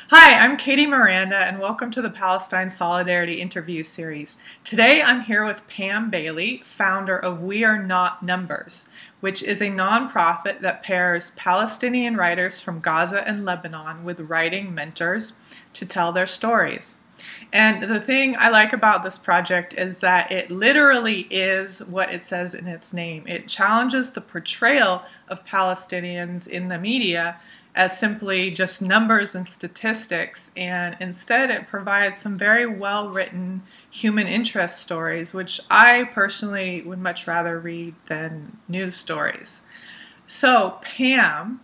Hi, I'm Katie Miranda, and welcome to the Palestine Solidarity interview series. Today I'm here with Pam Bailey, founder of We Are Not Numbers, which is a nonprofit that pairs Palestinian writers from Gaza and Lebanon with writing mentors to tell their stories. And the thing I like about this project is that it literally is what it says in its name. It challenges the portrayal of Palestinians in the media as simply just numbers and statistics, and instead it provides some very well-written human interest stories, which I personally would much rather read than news stories. So, Pam,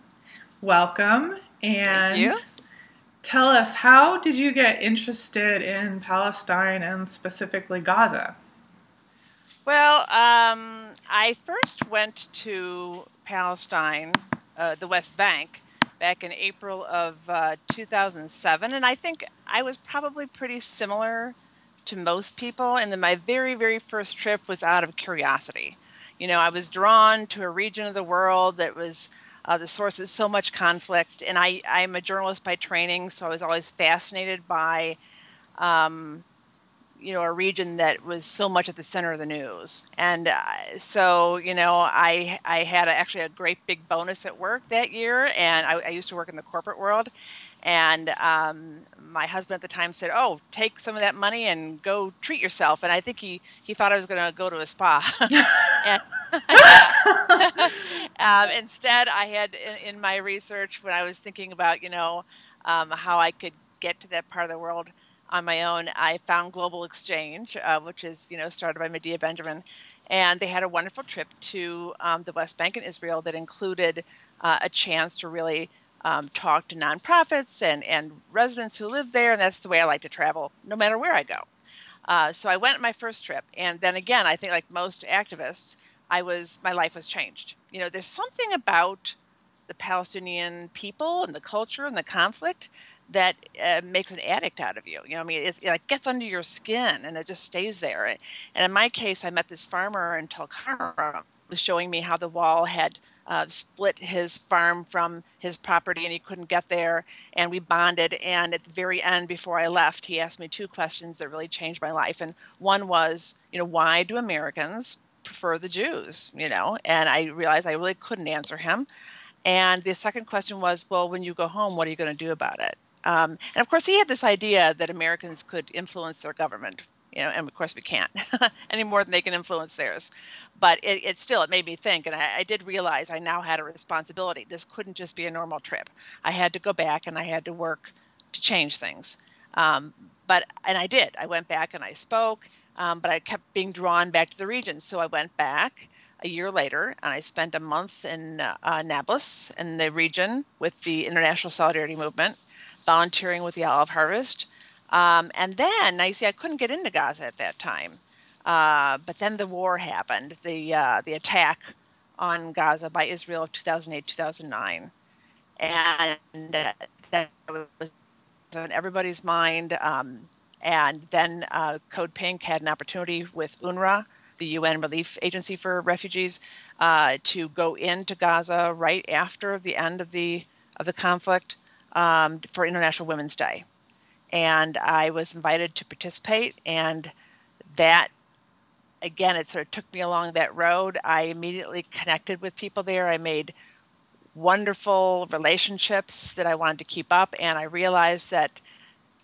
welcome, Thank you. and tell us, how did you get interested in Palestine and specifically Gaza? Well, I first went to Palestine, the West Bank, back in April of 2007, and I think I was probably pretty similar to most people. And then my very, very first trip was out of curiosity. I was drawn to a region of the world that was the source of so much conflict, and I'm a journalist by training, so I was always fascinated by. Um, a region that was so much at the center of the news. And I had actually a great big bonus at work that year, and I used to work in the corporate world. And my husband at the time said, "Oh, take some of that money and go treat yourself." And I think he thought I was going to go to a spa. And yeah. Instead, I had in my research, when I was thinking about, how I could get to that part of the world on my own, I found Global Exchange, which is, started by Medea Benjamin. And they had a wonderful trip to the West Bank and Israel that included a chance to really talk to nonprofits and residents who live there. And that's the way I like to travel, no matter where I go. So I went on my first trip, and then again, I think like most activists, my life was changed. There's something about the Palestinian people and the culture and the conflict that makes an addict out of you. It like gets under your skin and it just stays there. And in my case, I met this farmer in Tulkarm who was showing me how the wall had split his farm from his property and he couldn't get there. And we bonded. And at the very end, before I left, he asked me two questions that really changed my life. And one was, why do Americans prefer the Jews? And I realized I really couldn't answer him. And the second question was, well, when you go home, what are you going to do about it? And of course, he had this idea that Americans could influence their government, and of course we can't any more than they can influence theirs. But it made me think, and I did realize I now had a responsibility. This couldn't just be a normal trip. I had to go back and I had to work to change things. Um, and I did. I went back and I spoke, but I kept being drawn back to the region. So I went back a year later, and I spent a month in Nablus in the region with the International Solidarity Movement, volunteering with the Olive Harvest. And then, now you see, I couldn't get into Gaza at that time. But then the war happened, the attack on Gaza by Israel of 2008, 2009. And that was on everybody's mind. And then Code Pink had an opportunity with UNRWA, the UN Relief Agency for Refugees, to go into Gaza right after the end of the conflict for International Women's Day. And I was invited to participate, and that again, it sort of took me along that road. I immediately connected with people there. I made wonderful relationships that I wanted to keep up, and I realized that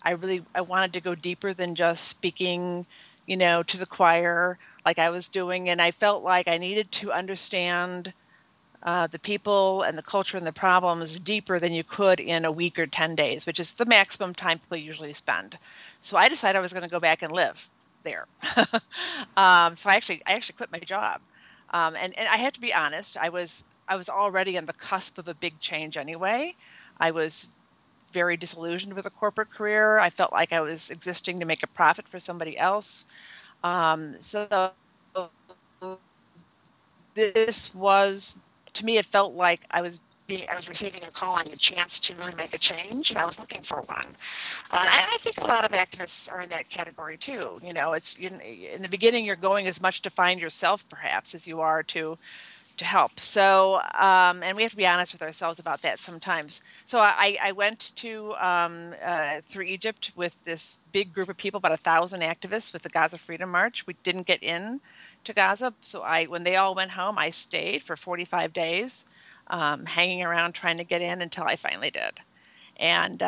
I wanted to go deeper than just speaking, to the choir like I was doing, and I felt like I needed to understand the people and the culture and the problems deeper than you could in a week or 10 days, which is the maximum time people usually spend. So I decided I was going to go back and live there. So I actually quit my job, and I had to be honest. I was already on the cusp of a big change anyway. I was very disillusioned with a corporate career. I felt like I was existing to make a profit for somebody else. So this was, to me, it felt like I was receiving a calling, a chance to really make a change, and I was looking for one. And I think a lot of activists are in that category too. It's in the beginning, you're going as much to find yourself, perhaps, as you are to help. So, and we have to be honest with ourselves about that sometimes. So I went to through Egypt with this big group of people, about 1,000 activists with the Gaza Freedom March. We didn't get in to Gaza, so when they all went home, I stayed for 45 days, hanging around trying to get in until I finally did. And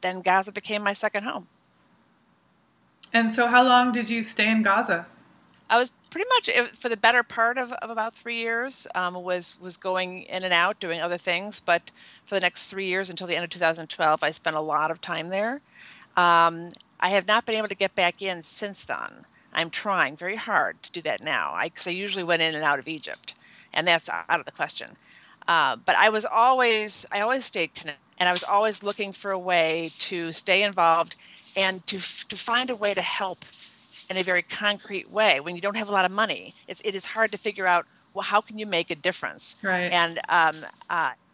then Gaza became my second home. And so, how long did you stay in Gaza? I was pretty much for the better part of about 3 years, was going in and out doing other things. But for the next 3 years until the end of 2012, I spent a lot of time there. I have not been able to get back in since then. I'm trying very hard to do that now. Because I usually went in and out of Egypt, and that's out of the question. But I always stayed connected, and I was always looking for a way to stay involved and to find a way to help in a very concrete way. When you don't have a lot of money, it is hard to figure out, well, how can you make a difference? Right. And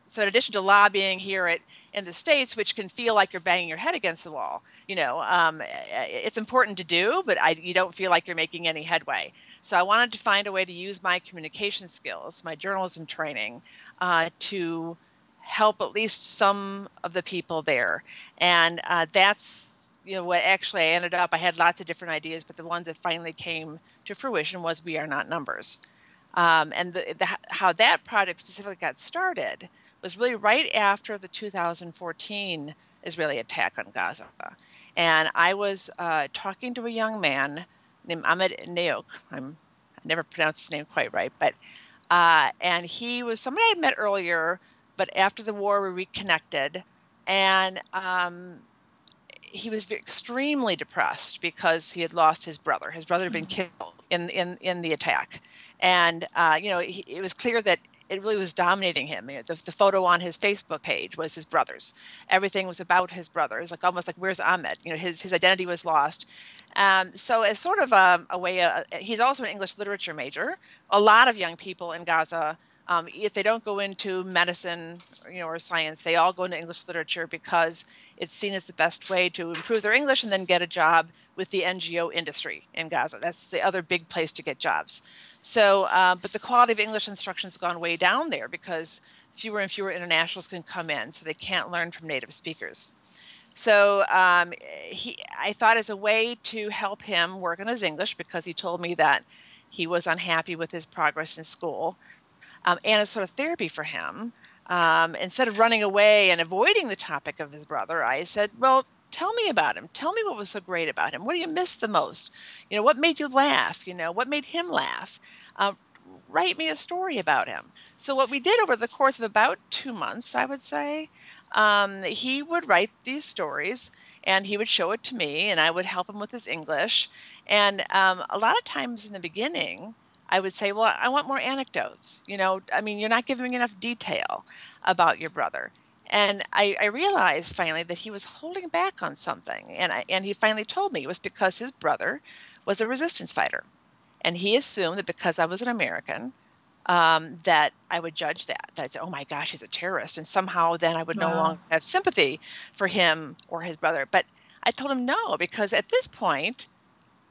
so in addition to lobbying here in the States, which can feel like you're banging your head against the wall, it's important to do, but you don't feel like you're making any headway. So I wanted to find a way to use my communication skills, my journalism training, to help at least some of the people there. And that's what actually I ended up, I had lots of different ideas, but the ones that finally came to fruition was We Are Not Numbers. And how that project specifically got started was really right after the 2014 Israeli attack on Gaza. And I was talking to a young man named Ahmed Neok. I never pronounced his name quite right, but and he was somebody I met earlier, but after the war we reconnected, and he was extremely depressed because he had lost his brother. His brother had been killed in the attack, and it was clear that it really was dominating him. The photo on his Facebook page was his brother's. Everything was about his brothers, like almost like, where's Ahmed? His identity was lost. So as sort of a way, he's also an English literature major. A lot of young people in Gaza, if they don't go into medicine, or science, they all go into English literature because it's seen as the best way to improve their English and then get a job with the NGO industry in Gaza. That's the other big place to get jobs. So, but the quality of English instruction has gone way down there because fewer and fewer internationals can come in, so they can't learn from native speakers. So I thought, as a way to help him work on his English, because he told me that he was unhappy with his progress in school, and as sort of therapy for him, instead of running away and avoiding the topic of his brother, I said, well, tell me about him. Tell me what was so great about him. What do you miss the most? What made you laugh? What made him laugh? Write me a story about him. So what we did over the course of about 2 months, I would say, he would write these stories and he would show it to me, and I would help him with his English. And a lot of times in the beginning, I would say, well, I want more anecdotes. I mean, you're not giving me enough detail about your brother. And I realized finally that he was holding back on something. And he finally told me it was because his brother was a resistance fighter. And he assumed that because I was an American, that I would judge that I'd say, oh my gosh, he's a terrorist. And somehow then I would no Wow. longer have sympathy for him or his brother. But I told him no, because at this point,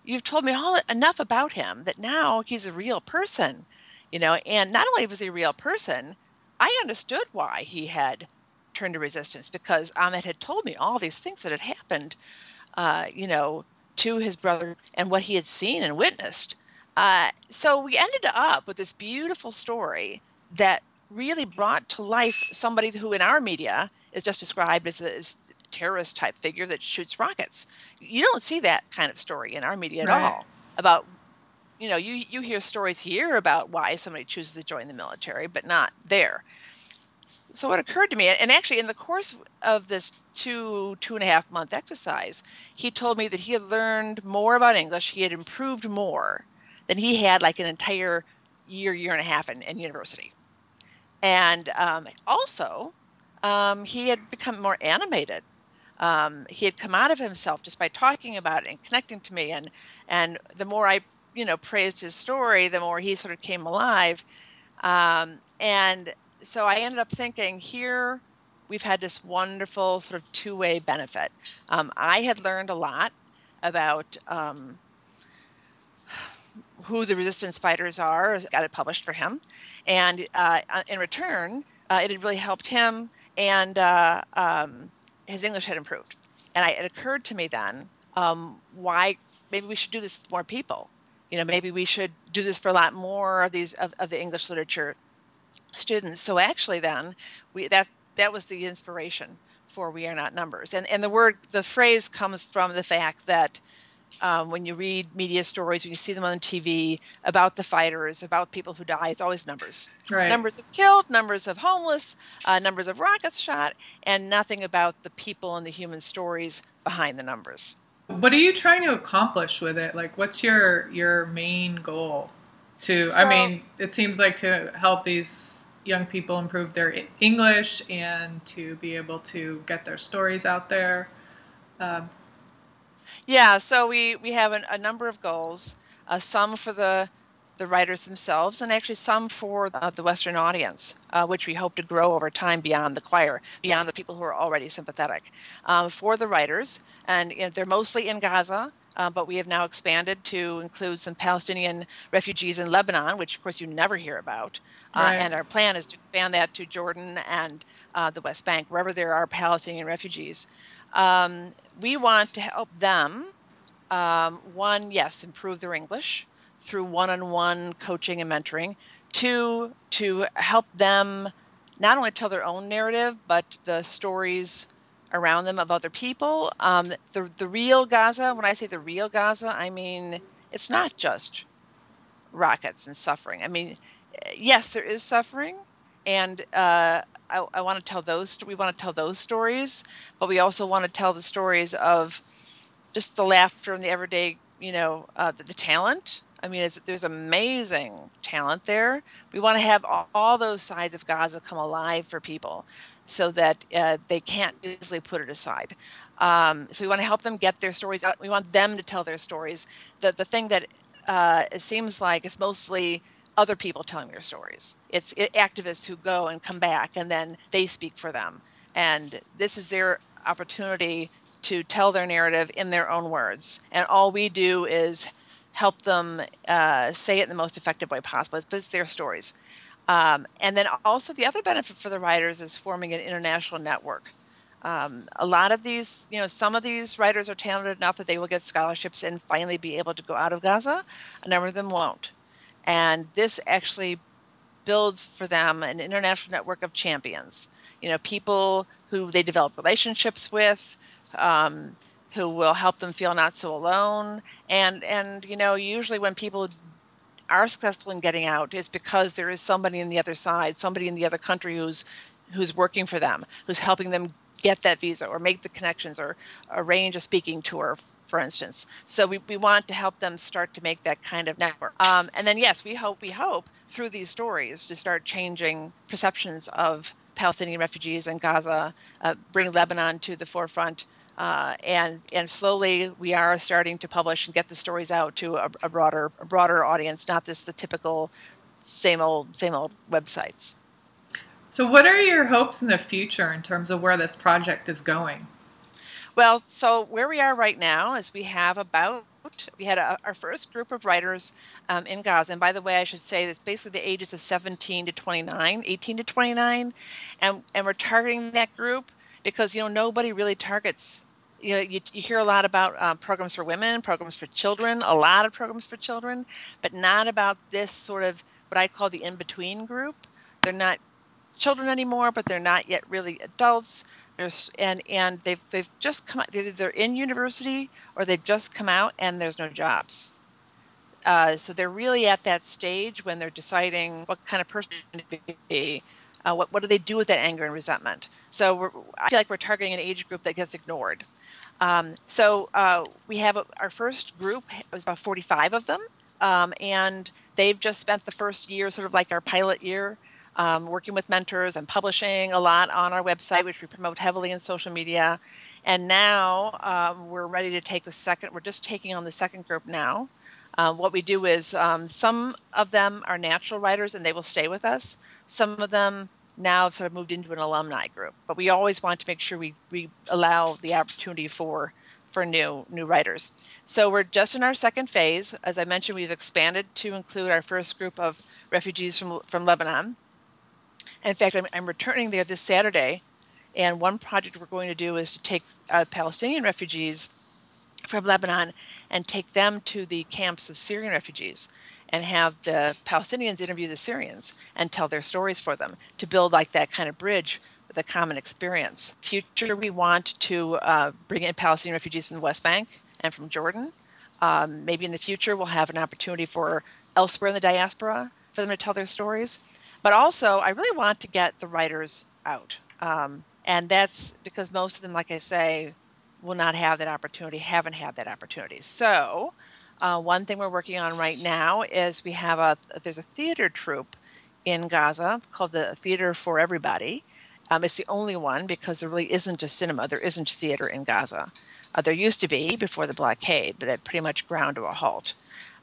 you've told me enough about him that now he's a real person, and not only was he a real person, I understood why he had turned to resistance, because Ahmed had told me all these things that had happened, to his brother and what he had seen and witnessed. So we ended up with this beautiful story that really brought to life somebody who in our media is just described as a terrorist type figure that shoots rockets. You don't see that kind of story in our media at Right. all about, you hear stories here about why somebody chooses to join the military, but not there. So what occurred to me, and actually in the course of this 2.5 month exercise, he told me that he had learned more about English. He had improved more than he had like an entire year and a half in university. And also, he had become more animated. He had come out of himself just by talking about it and connecting to me. And the more I, praised his story, the more he sort of came alive. And so I ended up thinking, here we've had this wonderful sort of two-way benefit. I had learned a lot about who the resistance fighters are, got it published for him. And in return, it had really helped him, and his English had improved. And it occurred to me then, why maybe we should do this with more people. Maybe we should do this for a lot more of these of the English literature students. So actually, then that was the inspiration for We Are Not Numbers. And the phrase comes from the fact that when you read media stories, when you see them on TV about the fighters, about people who die, it's always numbers. Right. Numbers of killed, numbers of homeless, numbers of rockets shot, and nothing about the people and the human stories behind the numbers. What are you trying to accomplish with it? Like, what's your main goal? I So, mean, it seems like to help these young people improve their English and to be able to get their stories out there. Um, yeah, so we have a number of goals, some for the writers themselves, and actually some for the Western audience, which we hope to grow over time beyond the choir, beyond the people who are already sympathetic. For the writers, and they're mostly in Gaza, but we have now expanded to include some Palestinian refugees in Lebanon, which of course you never hear about. right. And our plan is to expand that to Jordan and the West Bank, wherever there are Palestinian refugees. We want to help them, one, yes, improve their English through one-on-one coaching and mentoring. Two, to help them not only tell their own narrative, but the stories around them of other people. The real Gaza, when I say the real Gaza, I mean, it's not just rockets and suffering. I mean, yes, there is suffering, and I want to tell those. We want to tell those stories, but we also want to tell the stories of just the laughter and the everyday, the talent. I mean, there's amazing talent there. We want to have all those sides of Gaza come alive for people, so that they can't easily put it aside. So we want to help them get their stories out. We want them to tell their stories. The thing that it seems like it's mostly other people telling their stories. It's activists who go and come back, and then they speak for them. And this is their opportunity to tell their narrative in their own words. And all we do is help them say it in the most effective way possible. But it's their stories. And then also the other benefit for the writers is forming an international network. A lot of these, some of these writers are talented enough that they will get scholarships and finally be able to go out of Gaza. A number of them won't. And this actually builds for them an international network of champions, people who they develop relationships with, who will help them feel not so alone. And usually when people are successful in getting out is because there is somebody in the other side, somebody in the other country who's working for them, who's helping them get that visa or make the connections or arrange a speaking tour, for instance. So we want to help them start to make that kind of network. And then, yes, we hope through these stories to start changing perceptions of Palestinian refugees in Gaza, bring Lebanon to the forefront. And slowly we are starting to publish and get the stories out to a broader audience, not just the typical same old websites. So, what are your hopes in the future in terms of where this project is going? Well, so where we are right now is we had our first group of writers in Gaza. And by the way, I should say that's basically the ages of 17 to 29, 18 to 29. And we're targeting that group because, nobody really targets. You hear a lot about programs for women, programs for children, a lot of programs for children, but not about this sort of what I call the in-between group. They're not children anymore, but they're not yet really adults. And they've just come out. Either they're in university or they've just come out, and there's no jobs. So they're really at that stage when they're deciding what kind of person to be. What do they do with that anger and resentment? So I feel like we're targeting an age group that gets ignored. We have our first group. It was about 45 of them, and they've just spent the first year, sort of like our pilot year, working with mentors and publishing a lot on our website, which we promote heavily in social media. And now we're ready to take the second. We're just taking on the second group now. What we do is some of them are natural writers and they will stay with us. Some of them now have sort of moved into an alumni group. But we always want to make sure we allow the opportunity for for new writers. So we're just in our second phase. As I mentioned, we've expanded to include our first group of refugees from Lebanon. In fact, I'm returning there this Saturday, and one project we're going to do is to take Palestinian refugees from Lebanon and take them to the camps of Syrian refugees and have the Palestinians interview the Syrians and tell their stories for them to build like that kind of bridge with a common experience. Future, we want to bring in Palestinian refugees from the West Bank and from Jordan. Maybe in the future, we'll have an opportunity for elsewhere in the diaspora for them to tell their stories. But also, I really want to get the writers out. And that's because most of them, like I say, will not have that opportunity, haven't had that opportunity. So one thing we're working on right now is there's a theater troupe in Gaza called the Theater for Everybody. It's the only one because there really isn't a cinema, there isn't theater in Gaza. There used to be before the blockade, but that pretty much ground to a halt.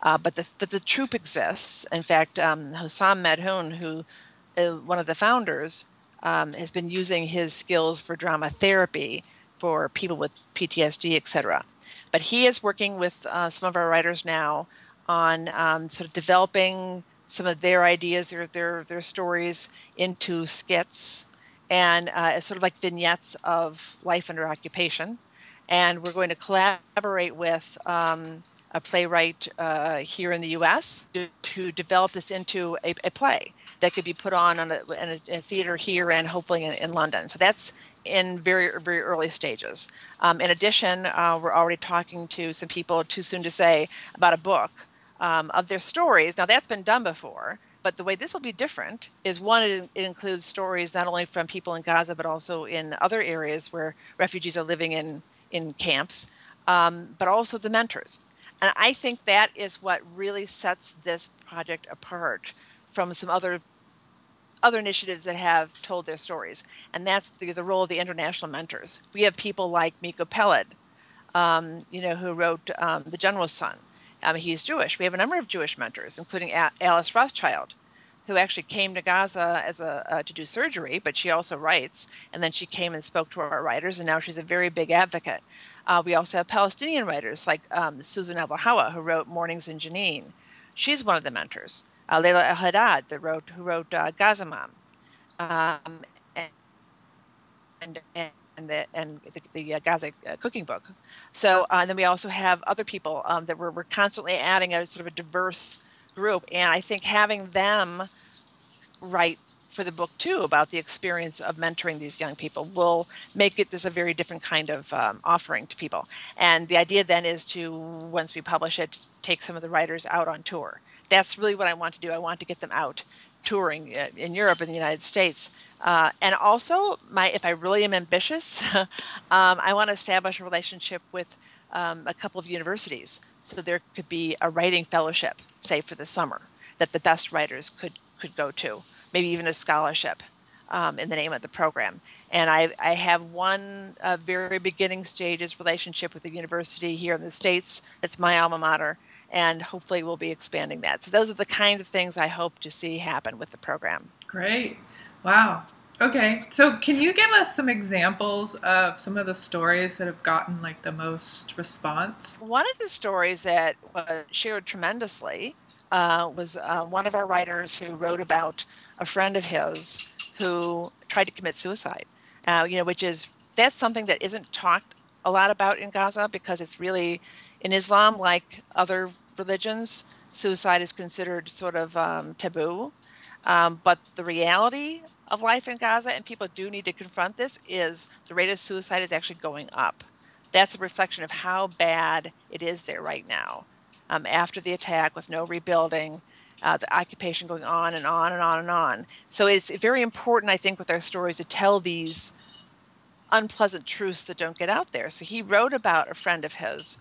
But the troupe exists. In fact, Hussam Madhoun, who one of the founders, has been using his skills for drama therapy for people with PTSD, etc. But he is working with some of our writers now on sort of developing some of their ideas, their stories into skits and sort of like vignettes of life under occupation. And we're going to collaborate with a playwright here in the U.S. to develop this into a play that could be put on in a theater here and hopefully in London. So that's in very, very early stages. In addition, we're already talking to some people, too soon to say, about a book of their stories. Now, that's been done before, but the way this will be different is, one, it includes stories not only from people in Gaza, but also in other areas where refugees are living in camps, but also the mentors. And I think that is what really sets this project apart from some other initiatives that have told their stories. And that's the role of the international mentors. We have people like Miko Peled, who wrote The General's Son. He's Jewish. We have a number of Jewish mentors, including Alice Rothschild, who actually came to Gaza as to do surgery, but she also writes. And then she came and spoke to our writers, and now she's a very big advocate. We also have Palestinian writers like Susan Al-Bahawa, who wrote Mornings in Jenin. She's one of the mentors. Leila El-Haddad, who wrote Gazamam, and the Gaza cooking book. So and then we also have other people that we're constantly adding a sort of a diverse group, and I think having them write for the book too about the experience of mentoring these young people will make this a very different kind of offering to people. And the idea then is to, once we publish it, take some of the writers out on tour. That's really what I want to do. I want to get them out touring in Europe and the United States. And also, if I really am ambitious, I want to establish a relationship with a couple of universities. So there could be a writing fellowship, say for the summer, that the best writers could go to, maybe even a scholarship in the name of the program. And I have one very beginning stages relationship with the university here in the States. That's my alma mater, and hopefully we'll be expanding that. So those are the kinds of things I hope to see happen with the program. Great. Wow. Okay. So can you give us some examples of some of the stories that have gotten like the most response? One of the stories that was shared tremendously was one of our writers who wrote about a friend of his who tried to commit suicide. That's something that isn't talked a lot about in Gaza because it's really, in Islam, like other religions, suicide is considered sort of taboo. But the reality of life in Gaza, and people do need to confront this, is the rate of suicide is actually going up. That's a reflection of how bad it is there right now. After the attack, with no rebuilding, the occupation going on and on and on and on. So it's very important, I think, with our stories to tell these unpleasant truths that don't get out there. So he wrote about a friend of his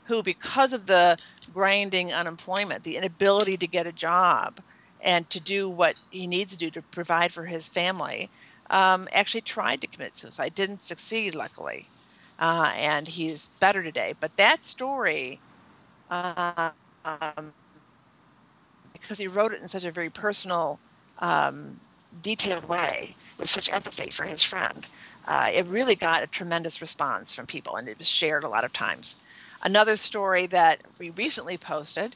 who, because of the grinding unemployment, the inability to get a job and to do what he needs to do to provide for his family, actually tried to commit suicide. Didn't succeed, luckily. And he's better today. But that story, because he wrote it in such a very personal, detailed way, with such empathy for his friend. It really got a tremendous response from people, and it was shared a lot of times. Another story that we recently posted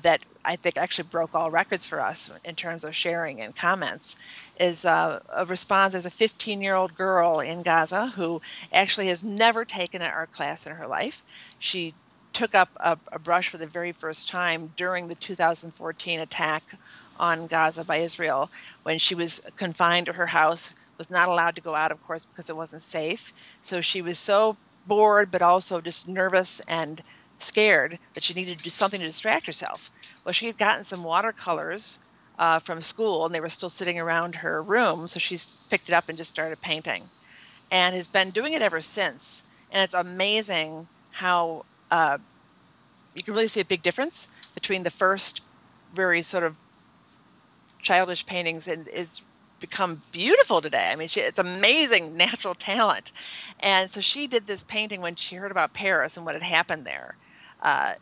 that I think actually broke all records for us in terms of sharing and comments is a response. There's a 15-year-old girl in Gaza who actually has never taken an art class in her life. She took up a brush for the very first time during the 2014 attack on Gaza by Israel when she was confined to her house, was not allowed to go out, of course, because it wasn't safe. So she was so bored, but also just nervous and scared that she needed to do something to distract herself. Well, she had gotten some watercolors from school, and they were still sitting around her room. So she's picked it up and just started painting, and has been doing it ever since. And it's amazing how you can really see a big difference between the first very sort of childish paintings and is become beautiful today. I mean, it's amazing natural talent. And so she did this painting when she heard about Paris and what had happened there.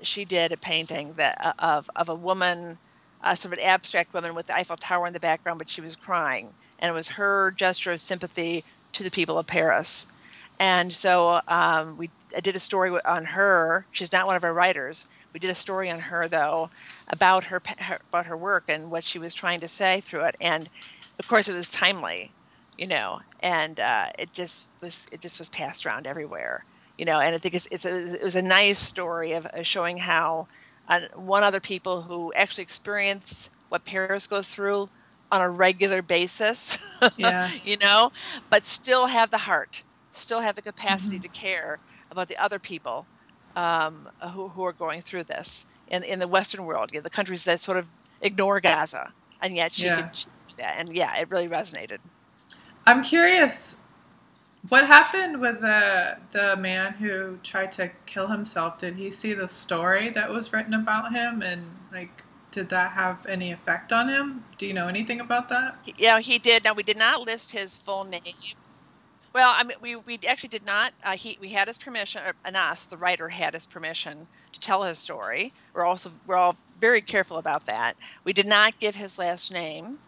She did a painting of a woman, sort of an abstract woman with the Eiffel Tower in the background, but she was crying. And it was her gesture of sympathy to the people of Paris. And so I did a story on her. She's not one of our writers. We did a story on her, though, about about her work and what she was trying to say through it. And of course, it was timely, and it just was passed around everywhere, And I think it was a nice story of showing how one other people who actually experience what Paris goes through on a regular basis, Yeah. but still have the heart, still have the capacity Mm-hmm. to care about the other people who are going through this in the Western world, the countries that sort of ignore Gaza, and yet she Yeah. could do that, and yeah, it really resonated. I'm curious, what happened with the man who tried to kill himself? Did he see the story that was written about him, and like, did that have any effect on him? Do you know anything about that? Yeah, he did. Now we did not list his full name. Well, I mean, we actually did not. We had his permission, or Anas, the writer, had his permission to tell his story. We're all very careful about that. We did not give his last name,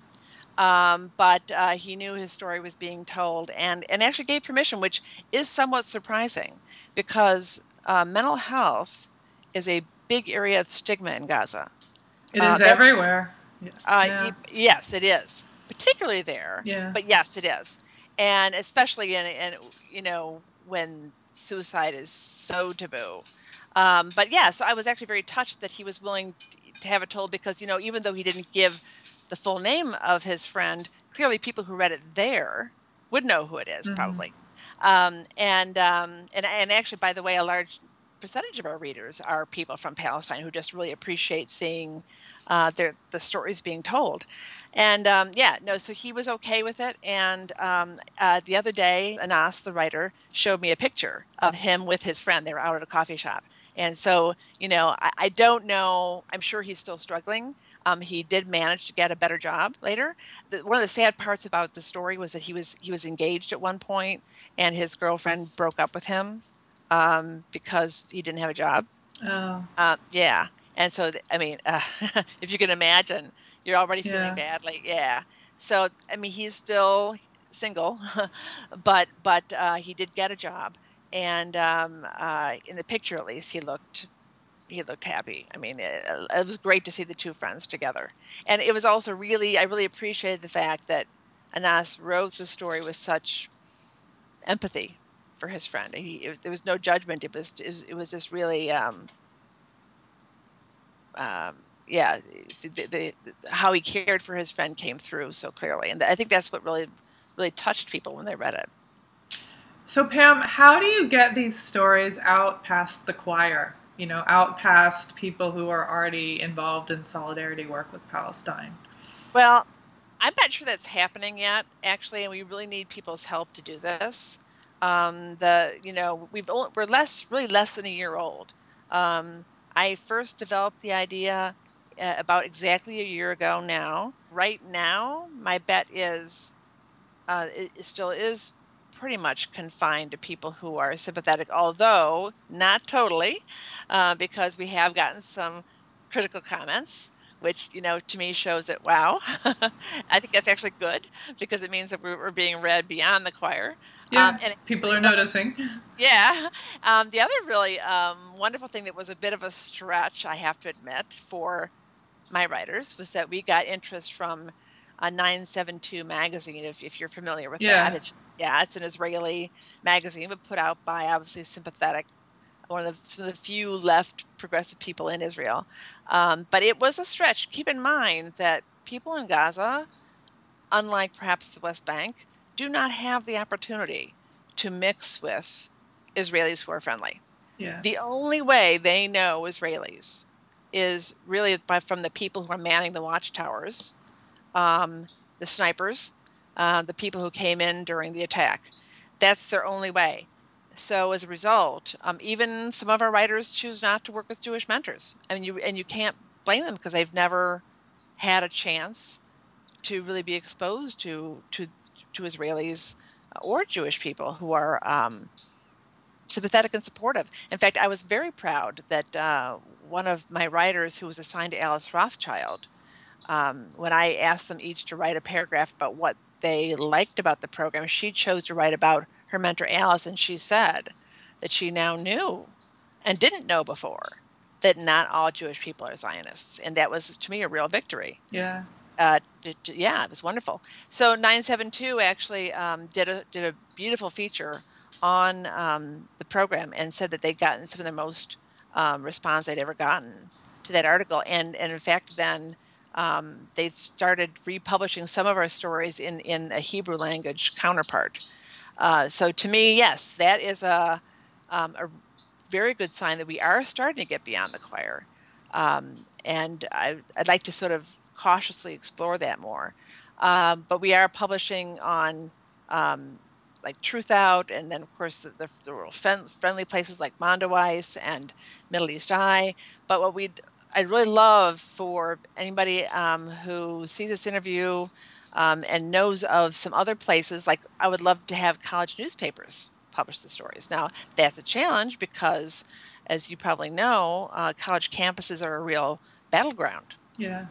but he knew his story was being told, and actually gave permission, which is somewhat surprising because mental health is a big area of stigma in Gaza. It is That's everywhere. Yeah. Yeah. Yes, it is, particularly there, Yeah. but yes, it is, and especially in when suicide is so taboo. But yes, I was actually very touched that he was willing to have it told because even though he didn't give the full name of his friend, clearly people who read it there would know who it is Mm-hmm. probably. And actually, by the way, a large percentage of our readers are people from Palestine who just really appreciate seeing the stories being told. And yeah, no, so he was okay with it. And the other day, Anas, the writer, showed me a picture of him with his friend. They were out at a coffee shop. And so, I don't know. I'm sure he's still struggling. He did manage to get a better job later. One of the sad parts about the story was that he was engaged at one point, and his girlfriend broke up with him because he didn't have a job. Oh. Yeah. And so, I mean, if you can imagine, you're already feeling Yeah. badly. Yeah. So, I mean, he's still single, but he did get a job, and in the picture at least, he looked happy. I mean, it was great to see the two friends together, and it was also I really appreciated the fact that Anas wrote the story with such empathy for his friend. There was no judgment. It was just really. Yeah, how he cared for his friend came through so clearly, and I think that's what really touched people when they read it. So, Pam, how do you get these stories out past the choir? Out past people who are already involved in solidarity work with Palestine? Well, I'm not sure that's happening yet, actually, and we really need people's help to do this. We're really less than a year old. Um, I first developed the idea about exactly a year ago now. Right now, my bet is it still is pretty much confined to people who are sympathetic, although not totally, because we have gotten some critical comments, which, to me shows that, wow, I think that's actually good because it means that we're being read beyond the choir. Yeah, And people actually, are noticing. yeah. The other really wonderful thing that was a bit of a stretch, I have to admit, for my writers was that we got interest from 972 magazine, if you're familiar with that. Yeah, It's an Israeli magazine, but put out by obviously sympathetic, one of some of the few left progressive people in Israel. But it was a stretch. Keep in mind that people in Gaza, unlike perhaps the West Bank, do not have the opportunity to mix with Israelis who are friendly. yeah, The only way they know Israelis is really from the people who are manning the watchtowers, um, the snipers, the people who came in during the attack. That's their only way. So as a result, even some of our writers choose not to work with Jewish mentors. I mean, you can't blame them because they've never had a chance to really be exposed to Israelis or Jewish people who are sympathetic and supportive. In fact, I was very proud that one of my writers who was assigned to Alice Rothschild, when I asked them each to write a paragraph about what they liked about the program, she chose to write about her mentor Alice, and she said that she now knew and didn't know before that not all Jewish people are Zionists, and that was to me a real victory. yeah. Yeah, it was wonderful. So 972 actually did a beautiful feature on the program and said that they'd gotten some of the most response they'd ever gotten to that article. And in fact, then they started republishing some of our stories in a Hebrew language counterpart. So to me, yes, that is a very good sign that we are starting to get beyond the choir. And I'd like to sort of cautiously explore that more. But we are publishing on like Truth Out, and then of course the real friendly places like Mondoweiss and Middle East Eye. But I'd really love for anybody who sees this interview and knows of some other places, like I would love to have college newspapers publish the stories. Now, that's a challenge because, as you probably know, college campuses are a real battleground. Yeah.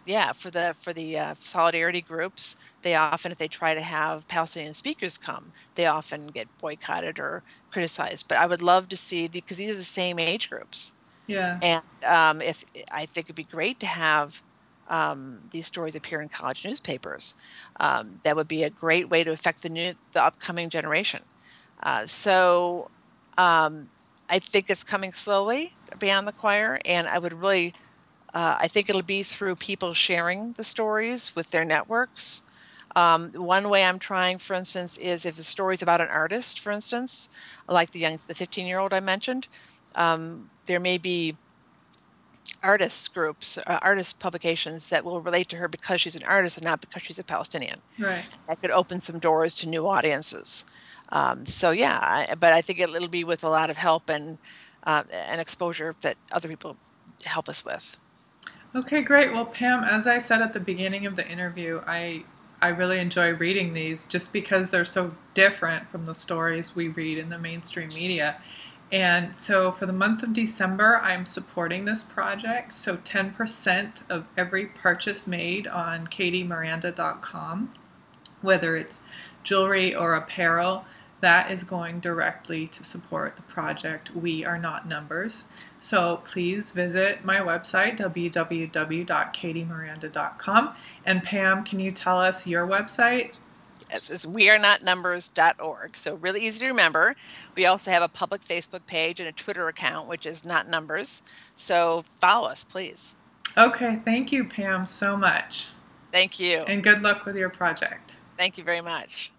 Yeah, for the solidarity groups, they often, if they try to have Palestinian speakers come, they often get boycotted or criticized. But I would love to see because these are the same age groups, Yeah. and if I think it'd be great to have these stories appear in college newspapers, that would be a great way to affect the upcoming generation. So I think it's coming slowly beyond the choir, and I would really, I think it'll be through people sharing the stories with their networks. One way I'm trying, for instance, is if the story's about an artist, for instance, like the 15-year-old I mentioned, there may be artists groups, artist publications that will relate to her because she's an artist and not because she's a Palestinian. Right. That could open some doors to new audiences. So yeah, but I think it'll be with a lot of help and exposure that other people help us with. Okay, great. Well, Pam, as I said at the beginning of the interview, I really enjoy reading these just because they're so different from the stories we read in the mainstream media. And so for the month of December, I'm supporting this project. So 10% of every purchase made on katiemiranda.com, whether it's jewelry or apparel, that is going directly to support the project We Are Not Numbers. So please visit my website, www.katiemiranda.com. And Pam, can you tell us your website? It's wearenotnumbers.org. So really easy to remember. We also have a public Facebook page and a Twitter account, which is Not Numbers. So follow us, please. Okay, thank you, Pam, so much. Thank you. And good luck with your project. Thank you very much.